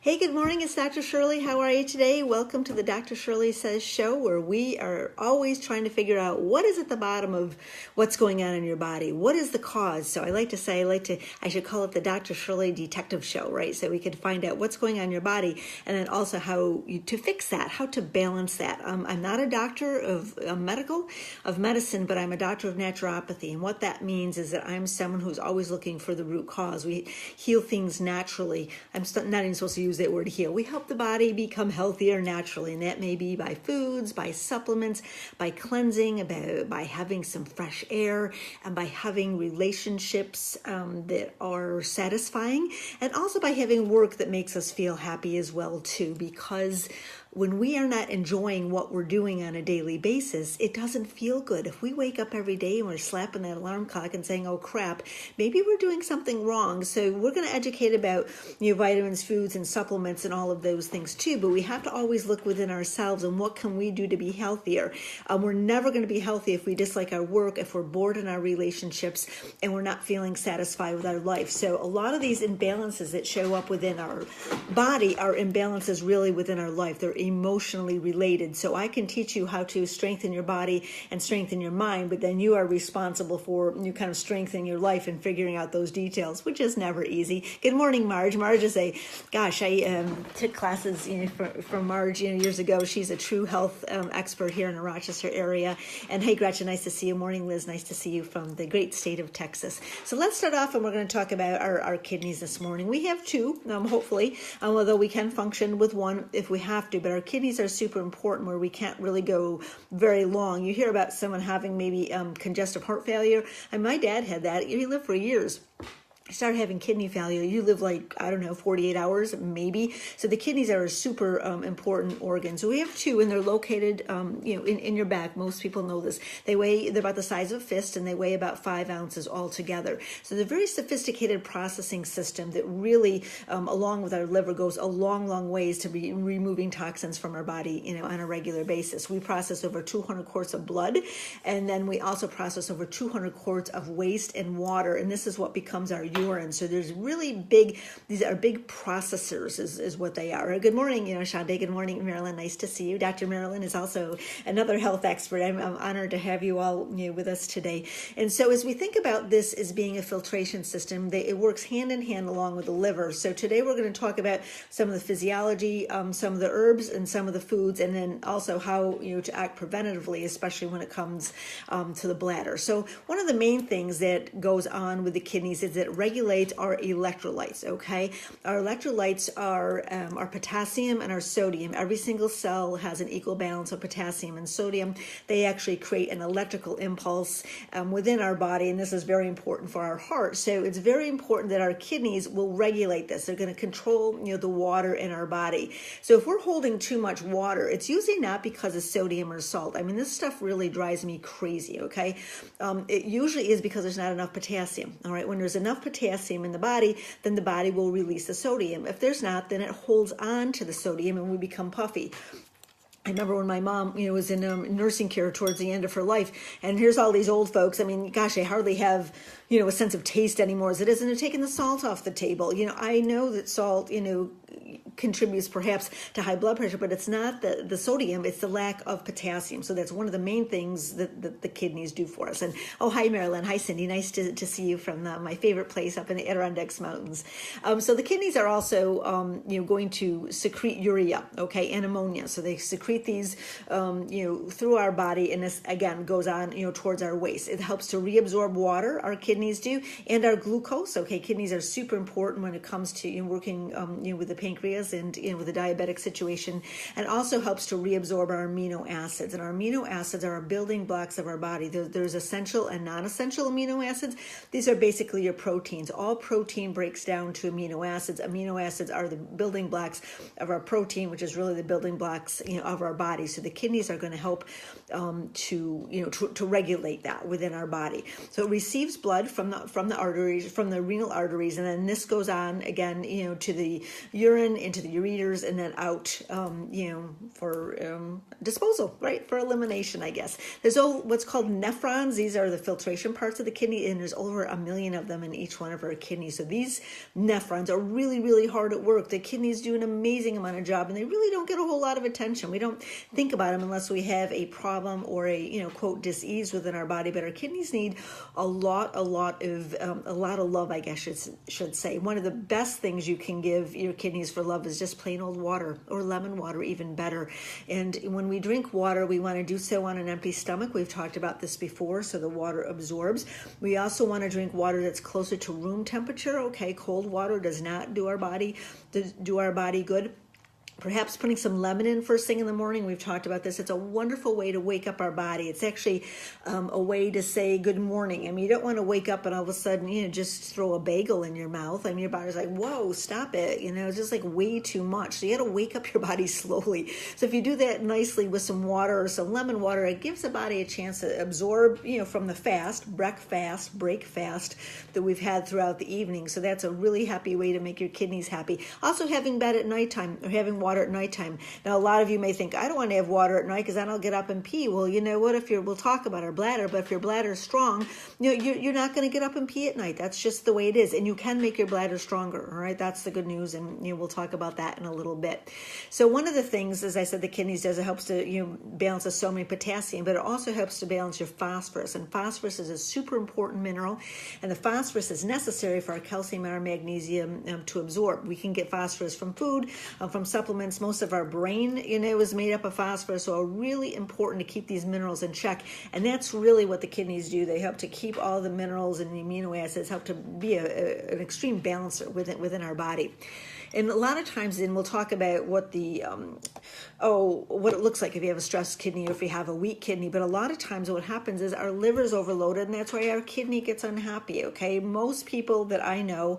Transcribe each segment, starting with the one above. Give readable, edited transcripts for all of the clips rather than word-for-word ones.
Hey, good morning. It's Dr. Shirley. How are you today? Welcome to the Dr. Shirley Says show, where we are always trying to figure out what is at the bottom of what's going on in your body. What is the cause? So I like to say, I should call it the Dr. Shirley Detective Show, right? So we could find out what's going on in your body and then also to fix that, how to balance that. I'm not a doctor of medicine, but I'm a doctor of naturopathy. And what that means is that I'm someone who's always looking for the root cause. We heal things naturally. I'm not even supposed to use that word heal. We help the body become healthier naturally, and that may be by foods, by supplements, by cleansing, by having some fresh air, and by having relationships that are satisfying, and also by having work that makes us feel happy as well too, because when we are not enjoying what we're doing on a daily basis, it doesn't feel good. If we wake up every day and we're slapping that alarm clock and saying, oh crap, maybe we're doing something wrong. So we're going to educate about vitamins, foods, and supplements and all of those things too. But we have to always look within ourselves and what can we do to be healthier. We're never going to be healthy if we dislike our work, if we're bored in our relationships, and we're not feeling satisfied with our life. So a lot of these imbalances that show up within our body are imbalances really within our life. They're emotionally related. So I can teach you how to strengthen your body and strengthen your mind, but then you are responsible for kind of strengthening your life and figuring out those details, which is never easy. Good morning, Marge. Marge is I took classes from Marge years ago. She's a true health expert here in the Rochester area. And hey, Gretchen, nice to see you. Morning, Liz. Nice to see you from the great state of Texas. So let's start off, and we're going to talk about our kidneys this morning. We have two, hopefully, although we can function with one if we have to, but our kidneys are super important where we can't really go very long. You hear about someone having maybe congestive heart failure, and my dad had that. He lived for years. Start having kidney failure, you live 48 hours maybe. So the kidneys are a super important organ. So we have two, and they're located in your back. Most people know this. They're about the size of a fist, and they weigh about 5 ounces altogether. So they're a very sophisticated processing system that really, along with our liver, goes a long ways to be removing toxins from our body on a regular basis. We process over 200 quarts of blood, and then we also process over 200 quarts of waste and water, and this is what becomes our urine. So these are big processors is what they are. Good morning, Shante. Good morning, Marilyn. Nice to see you. Dr. Marilyn is also another health expert. I'm honored to have you all with us today. And so as we think about this as being a filtration system, it works hand in hand along with the liver. So today we're going to talk about some of the physiology, some of the herbs and some of the foods, and then also how to act preventatively, especially when it comes to the bladder. So one of the main things that goes on with the kidneys is that regulate our electrolytes, okay? Our electrolytes are our potassium and our sodium. Every single cell has an equal balance of potassium and sodium. They actually create an electrical impulse within our body, and this is very important for our heart. So it's very important that our kidneys will regulate this. They're going to control the water in our body. So if we're holding too much water, it's usually not because of sodium or salt. I mean, this stuff really drives me crazy, okay? It usually is because there's not enough potassium, all right? When there's enough potassium in the body, then the body will release the sodium. If there's not, then it holds on to the sodium and we become puffy. I remember when my mom, was in nursing care towards the end of her life, and here's all these old folks. I mean, gosh, they hardly have, a sense of taste anymore as it is, and they're taking the salt off the table. I know that salt, contributes perhaps to high blood pressure, but it's not the sodium, it's the lack of potassium. So that's one of the main things that the kidneys do for us. And oh, hi, Marilyn. Hi, Cindy. Nice to see you from my favorite place up in the Adirondacks Mountains. So the kidneys are also, going to secrete urea, okay, and ammonia. So they secrete these, through our body, and this, again, goes on, towards our waste. It helps to reabsorb water, our kidneys do, and our glucose, okay. Kidneys are super important when it comes to working, with the pancreas and with the diabetic situation, and also helps to reabsorb our amino acids. And our amino acids are our building blocks of our body. There's essential and non-essential amino acids. These are basically your proteins. All protein breaks down to amino acids. Amino acids are the building blocks of our protein, which is really the building blocks of our body. So the kidneys are going to help to regulate that within our body. So it receives blood from the arteries, from the renal arteries, and then this goes on again to the urine, into into the ureters and then out, for disposal, right? For elimination, I guess. There's what's called nephrons. These are the filtration parts of the kidney, and there's over 1 million of them in each one of our kidneys. So these nephrons are really, really hard at work. The kidneys do an amazing amount of job, and they really don't get a whole lot of attention. We don't think about them unless we have a problem or a, quote, disease within our body. But our kidneys need a lot of love, I guess should say. One of the best things you can give your kidneys for love is just plain old water, or lemon water, even better. And when we drink water, we want to do so on an empty stomach. We've talked about this before, so the water absorbs. We also want to drink water that's closer to room temperature. Okay, cold water does not do our body good. Perhaps putting some lemon in first thing in the morning. We've talked about this. It's a wonderful way to wake up our body. It's actually a way to say good morning. I mean, you don't want to wake up and all of a sudden, just throw a bagel in your mouth. I mean, your body's like, whoa, stop it. It's just like way too much. So you got to wake up your body slowly. So if you do that nicely with some water or some lemon water, it gives the body a chance to absorb, from the break fast that we've had throughout the evening. So that's a really happy way to make your kidneys happy. Also, having bed at nighttime or having water at nighttime. Now, a lot of you may think, I don't want to have water at night because then I'll get up and pee. Well, you know what? We'll talk about our bladder, but if your bladder is strong, you're not going to get up and pee at night. That's just the way it is. And you can make your bladder stronger. All right. That's the good news. And we'll talk about that in a little bit. So one of the things, as I said, the kidneys does, it helps to balance the sodium and potassium, but it also helps to balance your phosphorus. And phosphorus is a super important mineral. And the phosphorus is necessary for our calcium and our magnesium to absorb. We can get phosphorus from food, from supplements. Most of our brain, is made up of phosphorus, so really important to keep these minerals in check. And that's really what the kidneys do. They help to keep all the minerals and the amino acids, help to be an extreme balancer within our body. And a lot of times, then we'll talk about what what it looks like if you have a stressed kidney or if you have a weak kidney. But a lot of times what happens is our liver is overloaded, and that's why our kidney gets unhappy, okay? Most people that I know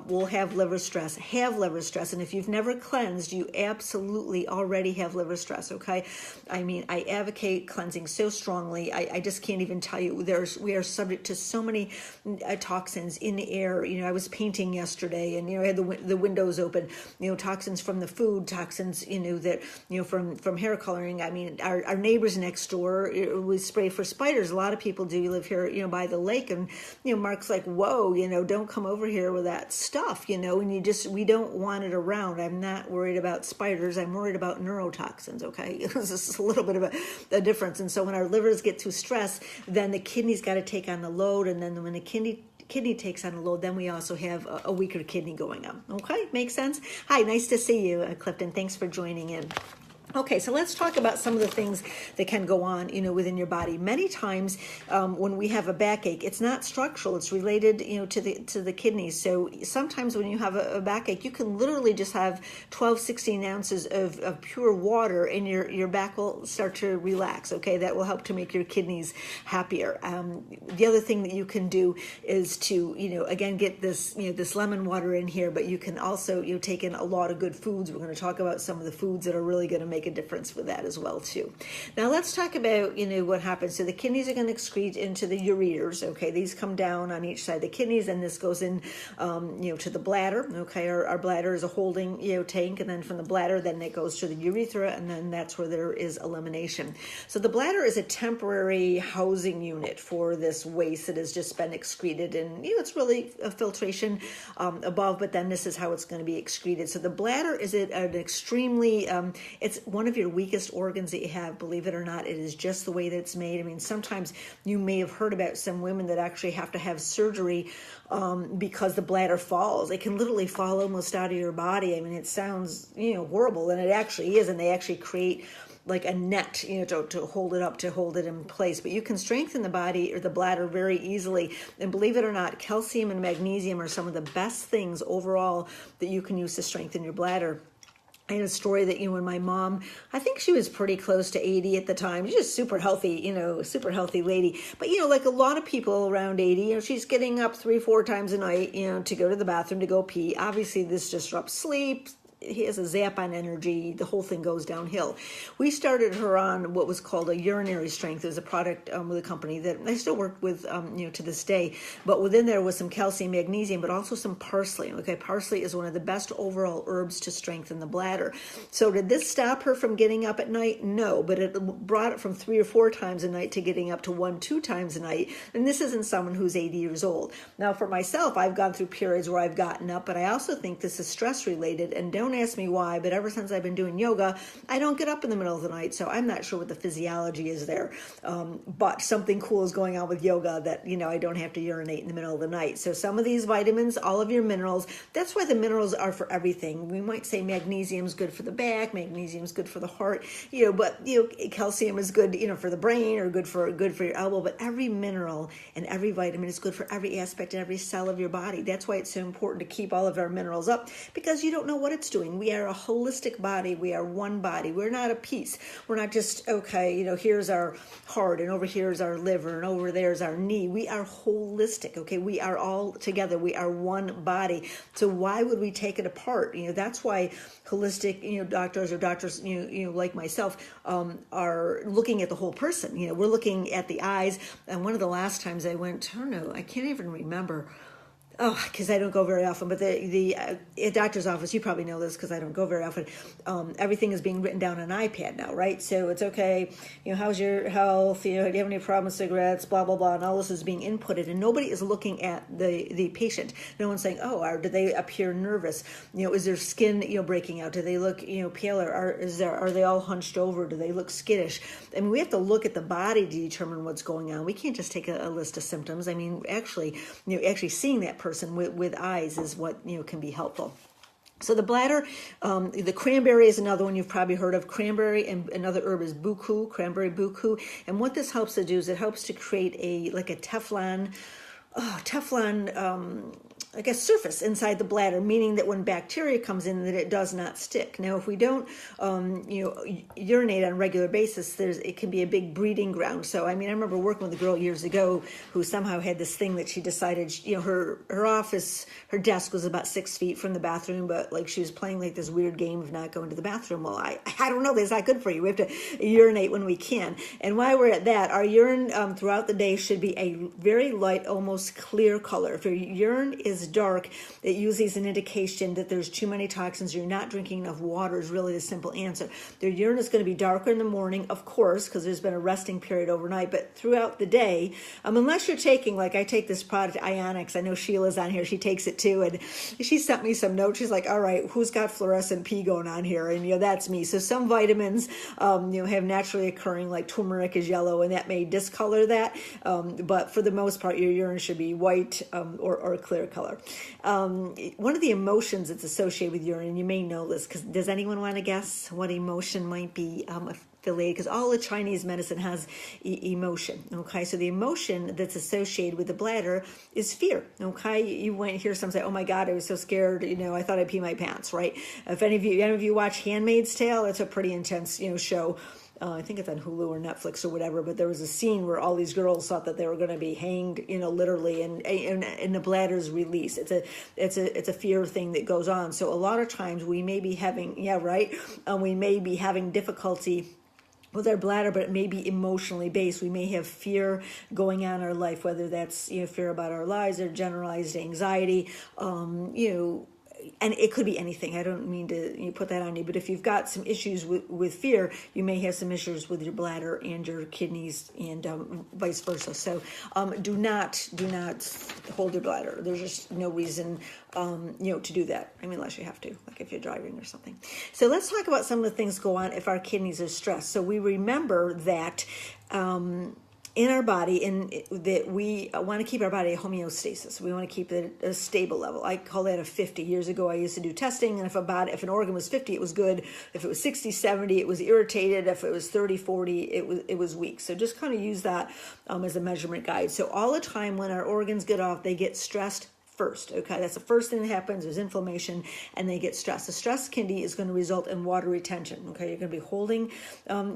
will have liver stress. And if you've never cleansed, you absolutely already have liver stress, okay? I mean, I advocate cleansing so strongly. I just can't even tell you. We are subject to so many toxins in the air. I was painting yesterday, and I had the windows open. Toxins from the food, toxins that from hair coloring. I mean, our neighbors next door, we spray for spiders. A lot of people do. You live here, by the lake, and Mark's like, whoa, don't come over here with that stuff, and we don't want it around. I'm not worried about spiders. I'm worried about neurotoxins. Okay, this is a little bit of a difference. And so when our livers get too stressed, then the kidney's got to take on the load, and then when the kidney takes on a load, then we also have a weaker kidney going on. Okay, makes sense? Hi, nice to see you, Clifton. Thanks for joining in. Okay, so let's talk about some of the things that can go on, within your body. Many times when we have a backache, it's not structural. It's related, to the kidneys. So sometimes when you have a backache, you can literally just have 12, 16 ounces of pure water, and your back will start to relax. Okay, that will help to make your kidneys happier. The other thing that you can do is to, again, get this lemon water in here, but you can also take in a lot of good foods. We're going to talk about some of the foods that are really going to make a difference with that as well too. Now let's talk about what happens. So the kidneys are going to excrete into the ureters. Okay, these come down on each side of the kidneys, and this goes in to the bladder. Okay, our bladder is a holding tank, and then from the bladder, then it goes to the urethra, and then that's where there is elimination. So the bladder is a temporary housing unit for this waste that has just been excreted, and it's really a filtration above, but then this is how it's going to be excreted. So the bladder is an extremely it's one of your weakest organs that you have. Believe it or not, it is just the way that it's made. I mean, sometimes you may have heard about some women that actually have to have surgery because the bladder falls. It can literally fall almost out of your body. I mean, it sounds horrible, and it actually is. And they actually create like a net, to hold it in place. But you can strengthen the body or the bladder very easily. And believe it or not, calcium and magnesium are some of the best things overall that you can use to strengthen your bladder. I had a story that, when my mom, I think she was pretty close to 80 at the time. She's just super healthy, super healthy lady. But, like a lot of people around 80, she's getting up 3-4 times a night, to go to the bathroom, to go pee. Obviously, this disrupts sleep, he has a zap on energy, the whole thing goes downhill. We started her on what was called a urinary strength. It was a product with a company that I still work with, to this day. But within there was some calcium, magnesium, but also some parsley. Okay, parsley is one of the best overall herbs to strengthen the bladder. So did this stop her from getting up at night? No, but it brought it from 3 or 4 times a night to getting up to 1, 2 times a night. And this isn't someone who's 80 years old. Now, for myself, I've gone through periods where I've gotten up, but I also think this is stress related. And don't ask me why, but ever since I've been doing yoga, I don't get up in the middle of the night, so I'm not sure what the physiology is there. But something cool is going on with yoga that, I don't have to urinate in the middle of the night. So some of these vitamins, all of your minerals, that's why the minerals are for everything. We might say magnesium is good for the back, magnesium is good for the heart, but calcium is good, for the brain, or good for your elbow. But every mineral and every vitamin is good for every aspect and every cell of your body. That's why it's so important to keep all of our minerals up, because you don't know what it's doing. We are a holistic body. We are one body. We're not a piece. We're not just, here's our heart and over here's our liver and over there's our knee. We are holistic, okay? We are all together. We are one body. So why would we take it apart? That's why holistic, doctors or doctors, like myself, are looking at the whole person. We're looking at the eyes. And one of the last times I went, I don't know, I can't even remember. Because I don't go very often, but the doctor's office, you probably know this because I don't go very often, everything is being written down on an iPad now, right? So it's okay, how's your health, do you have any problem with cigarettes, blah, blah, blah, and all this is being inputted, and nobody is looking at the patient. No one's saying, do they appear nervous? Is their skin, breaking out? Do they look, paler? Are they all hunched over? Do they look skittish? I mean, we have to look at the body to determine what's going on. We can't just take a list of symptoms. I mean, actually seeing that person with eyes is what can be helpful. So the bladder, the cranberry is another one you've probably heard of. Cranberry, and another herb is buku, cranberry buku. And what this helps to do is it helps to create a Teflon, surface inside the bladder, meaning that when bacteria comes in, that it does not stick. Now, if we don't, urinate on a regular basis, it can be a big breeding ground. So, I remember working with a girl years ago who somehow had this thing that she decided, her office, her desk was about 6 feet from the bathroom, but she was playing this weird game of not going to the bathroom. Well, I don't know, that's not good for you. We have to urinate when we can. And while we're at that, our urine throughout the day should be a very light, almost clear color. If your urine is dark, it usually is an indication that there's too many toxins. You're not drinking enough water is really the simple answer. Their urine is going to be darker in the morning, of course, because there's been a resting period overnight, but throughout the day, unless you're taking, I take this product, Ionix. I know Sheila's on here. She takes it too, and she sent me some notes. She's like, all right, who's got fluorescent pee going on here? And, that's me. So some vitamins, have naturally occurring, like turmeric is yellow, and that may discolor that, but for the most part, your urine should be white or clear color. One of the emotions that's associated with urine, and you may know this, because does anyone want to guess what emotion might be affiliated? Because all the Chinese medicine has emotion, okay? So the emotion that's associated with the bladder is fear, okay? You might hear someone say, oh my God, I was so scared, I thought I'd pee my pants, right? If any of you watch Handmaid's Tale, it's a pretty intense, show. I think it's on Hulu or Netflix or whatever, but there was a scene where all these girls thought that they were going to be hanged, literally, and the bladder's release. It's a fear thing that goes on. So a lot of times we may be having, we may be having difficulty with our bladder, but it may be emotionally based. We may have fear going on in our life, whether that's, fear about our lives or generalized anxiety, and it could be anything. I don't mean to put that on you, but if you've got some issues with fear, you may have some issues with your bladder and your kidneys, and vice versa. So do not hold your bladder. There's just no reason to do that. Unless you have to, like if you're driving or something. So let's talk about some of the things go on if our kidneys are stressed. So we remember that in our body, and that we want to keep our body at homeostasis. We want to keep it at a stable level. I call that a 50. Years ago, I used to do testing, and if an organ was 50, it was good. If it was 60, 70, it was irritated. If it was 30, 40, it was weak. So just kind of use that as a measurement guide. So all the time when our organs get off, they get stressed first. Okay, that's the first thing that happens. There's inflammation, and they get stressed. The stressed kidney is going to result in water retention. Okay, you're going to be holding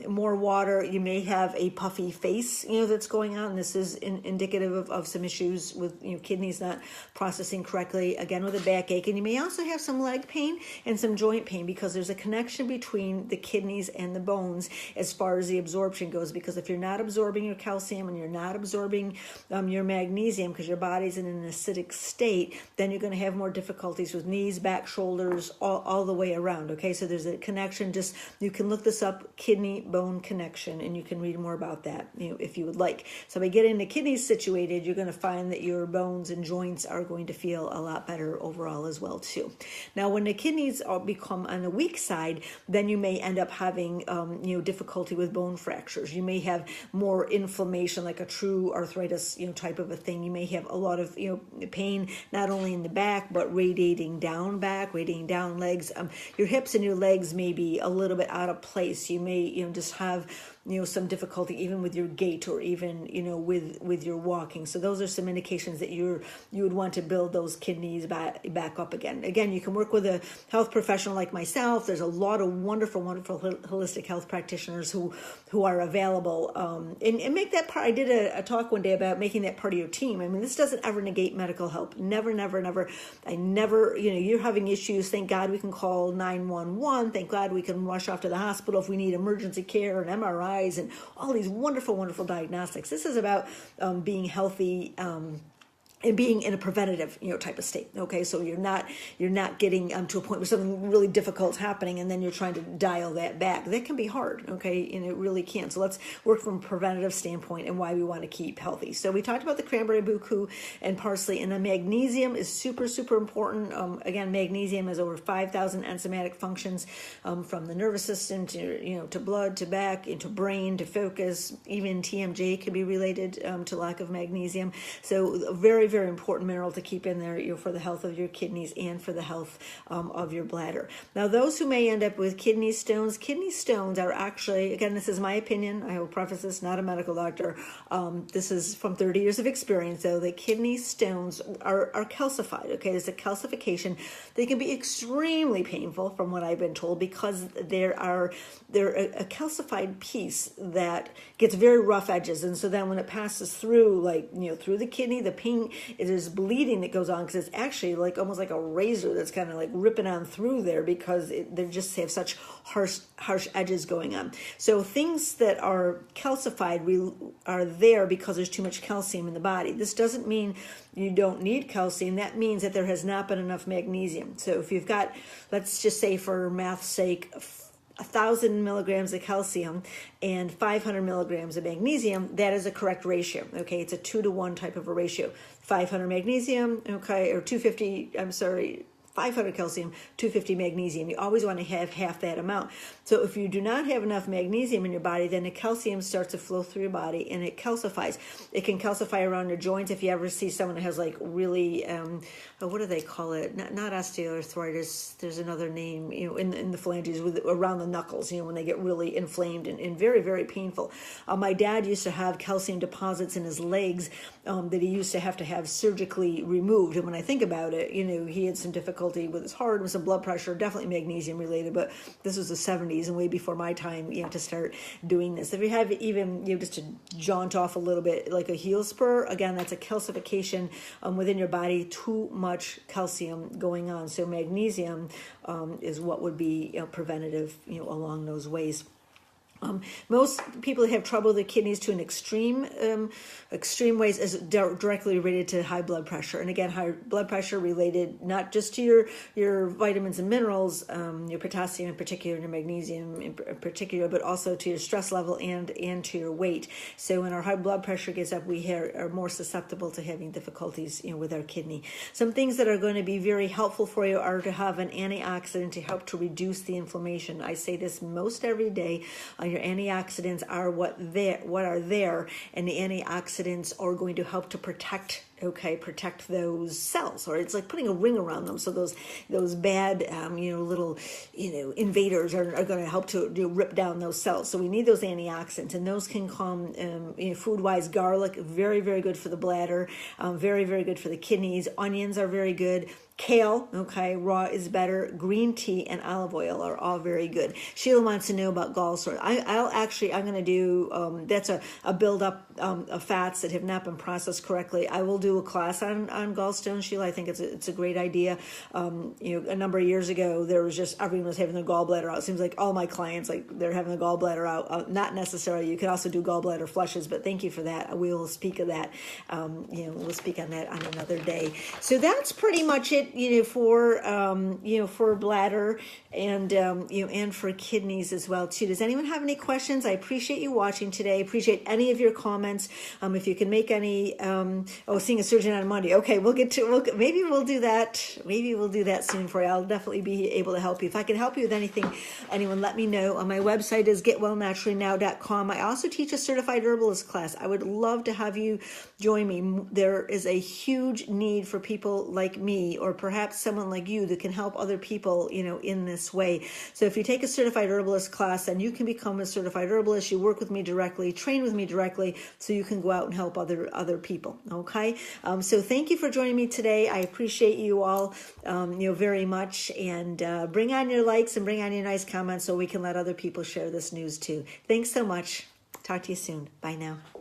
more water. You may have a puffy face, that's going on. This is indicative of some issues with kidneys not processing correctly. Again, with a backache, and you may also have some leg pain and some joint pain because there's a connection between the kidneys and the bones as far as the absorption goes. Because if you're not absorbing your calcium and you're not absorbing your magnesium, because your body's in an acidic state, then you're going to have more difficulties with knees, back, shoulders, all the way around. Okay, so there's a connection. Just, you can look this up, kidney bone connection, and you can read more about that if you would like. So by getting the kidneys situated, you're going to find that your bones and joints are going to feel a lot better overall as well too. Now, when the kidneys become on the weak side, then you may end up having difficulty with bone fractures. You may have more inflammation, like a true arthritis type of a thing. You may have a lot of pain, not only in the back but radiating down back, radiating down legs. Your hips and your legs may be a little bit out of place. You may just have some difficulty even with your gait, or even with your walking. So those are some indications that you would want to build those kidneys back up again. Again, you can work with a health professional like myself. There's a lot of wonderful holistic health practitioners who are available, and make that part. I did a talk one day about making that part of your team. I mean, this doesn't ever negate medical help. Never. I never, you're having issues. Thank God we can call 911. Thank God we can rush off to the hospital if we need emergency care and MRI and all these wonderful diagnostics. This is about being healthy and being in a preventative, type of state. Okay, so you're not getting to a point where something really difficult is happening, and then you're trying to dial that back. That can be hard. Okay, and it really can. So let's work from a preventative standpoint and why we want to keep healthy. So we talked about the cranberry, buku, and parsley, and the magnesium is super important. Again, magnesium has over 5,000 enzymatic functions, from the nervous system to blood, to back, into brain, to focus. Even TMJ can be related to lack of magnesium. So very important mineral to keep in there, for the health of your kidneys and for the health of your bladder. Now, those who may end up with kidney stones are actually, again, this is my opinion. I will preface this, not a medical doctor. This is from 30 years of experience, though. The kidney stones are calcified. Okay, there's a calcification. They can be extremely painful, from what I've been told, because they're a calcified piece that gets very rough edges, and so then when it passes through, through the kidney, the pain, it is bleeding that goes on, because it's actually almost like a razor that's kind of ripping on through there, because they just have such harsh edges going on. So things that are calcified are there because there's too much calcium in the body. This doesn't mean you don't need calcium. That means that there has not been enough magnesium. So if you've got, let's just say for math's sake, 1,000 milligrams of calcium and 500 milligrams of magnesium, that is a correct ratio. Okay, it's a 2-to-1 type of a ratio. 500 magnesium, okay, or 500 calcium, 250 magnesium. You always want to have half that amount. So if you do not have enough magnesium in your body, then the calcium starts to flow through your body and it calcifies. It can calcify around your joints. If you ever see someone that has really, what do they call it? Not osteoarthritis. There's another name, in the phalanges, around the knuckles, when they get really inflamed and very painful. My dad used to have calcium deposits in his legs that he used to have surgically removed. And when I think about it, he had some difficulty with his heart, with some blood pressure, definitely magnesium related, but this was the 70s and way before my time, to start doing this. If you have even, just to jaunt off a little bit, like a heel spur, again, that's a calcification within your body, too much calcium going on. So magnesium is what would be preventative, along those ways. Most people that have trouble with the kidneys to an extreme ways is directly related to high blood pressure. And again, high blood pressure related not just to your vitamins and minerals, your potassium in particular, and your magnesium in particular, but also to your stress level and to your weight. So when our high blood pressure gets up, we are more susceptible to having difficulties, with our kidney. Some things that are going to be very helpful for you are to have an antioxidant to help to reduce the inflammation. I say this most every day. your antioxidants are what are there, and the antioxidants are going to help to protect those cells, or it's like putting a ring around them, so those bad little invaders are going to help to rip down those cells. So we need those antioxidants, and those can come food wise. Garlic, very, very good for the bladder, very, very good for the kidneys. Onions are very good. Kale, raw is better. Green tea and olive oil are all very good. Sheila wants to know about gallstones. I'm going to do, that's a buildup of fats that have not been processed correctly. I will do a class on gallstones, Sheila. I think it's a great idea. A number of years ago, there was just, everyone was having their gallbladder out. It seems like all my clients, they're having a gallbladder out. Not necessarily. You can also do gallbladder flushes, but thank you for that. We will speak of that. We'll speak on that on another day. So that's pretty much it. For bladder and for kidneys as well too. Does anyone have any questions? I appreciate you watching today. Appreciate any of your comments. If you can make any, seeing a surgeon on Monday. Okay, maybe we'll do that. Maybe we'll do that soon for you. I'll definitely be able to help you. If I can help you with anything, anyone, let me know. My website is getwellnaturallynow.com. I also teach a certified herbalist class. I would love to have you join me. There is a huge need for people like me, or perhaps someone like you, that can help other people, in this way. So if you take a certified herbalist class, then you can become a certified herbalist. You work with me directly, train with me directly, so you can go out and help other people. Okay. So thank you for joining me today. I appreciate you all, very much, and bring on your likes and bring on your nice comments so we can let other people share this news too. Thanks so much. Talk to you soon. Bye now.